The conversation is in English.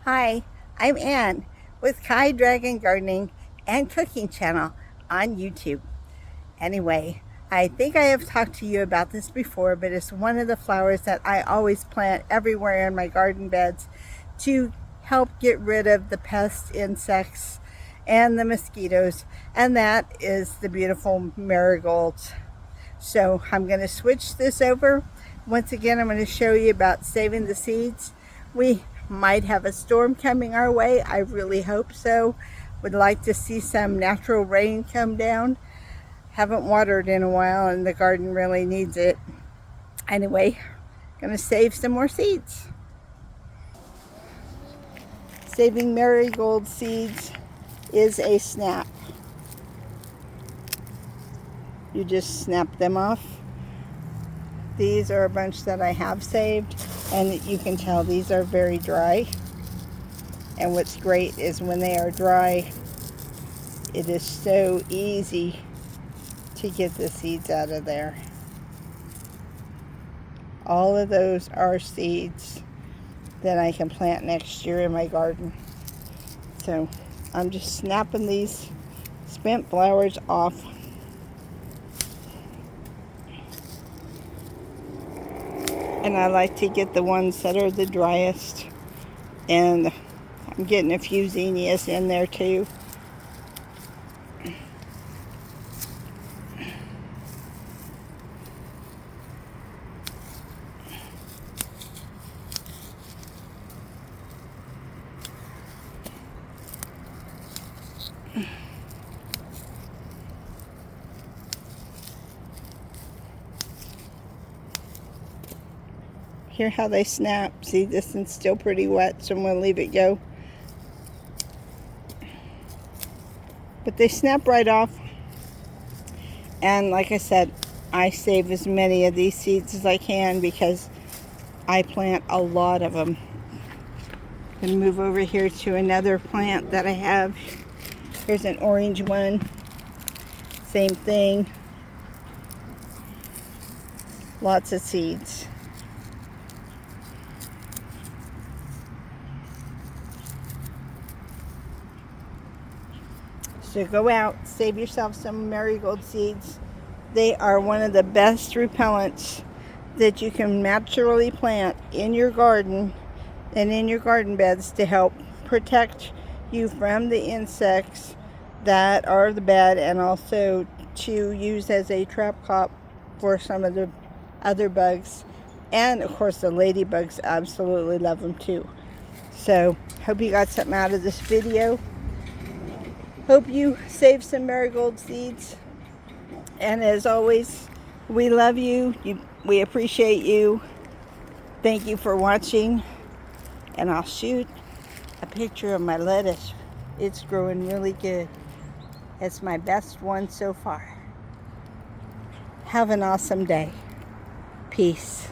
Hi, I'm Ann with Kai Dragon Gardening and Cooking Channel on YouTube. Anyway, I think I have talked to you about this before, but it's one of the flowers that I always plant everywhere in my garden beds to help get rid of the pest insects and the mosquitoes, and that is the beautiful marigolds. So I'm going to switch this over. Once again, I'm going to show you about saving the seeds. We might have a storm coming our way. I really hope so. Would like to see some natural rain come down. Haven't watered in a while and the garden really needs it. Anyway, going to save some more seeds. Saving marigold seeds is a snap. You just snap them off. These are a bunch that I have saved, and you can tell these are very dry. And what's great is when they are dry, it is so easy to get the seeds out of there. All of those are seeds that I can plant next year in my garden. So I'm just snapping these spent flowers off. And I like to get the ones that are the driest. And I'm getting a few zinnias in there too. Hear how they snap. See, this one's still pretty wet, so I'm going to leave it go. But they snap right off. And like I said, I save as many of these seeds as I can because I plant a lot of them. I'm going to move over here to another plant that I have. Here's an orange one. Same thing. Lots of seeds. So go out, save yourself some marigold seeds. They are one of the best repellents that you can naturally plant in your garden and in your garden beds to help protect you from the insects that are the bad, and also to use as a trap crop for some of the other bugs. And of course the ladybugs absolutely love them too. So hope you got something out of this video. Hope you save some marigold seeds. And as always, we love you. We appreciate you. Thank you for watching. And I'll shoot a picture of my lettuce. It's growing really good. It's my best one so far. Have an awesome day. Peace.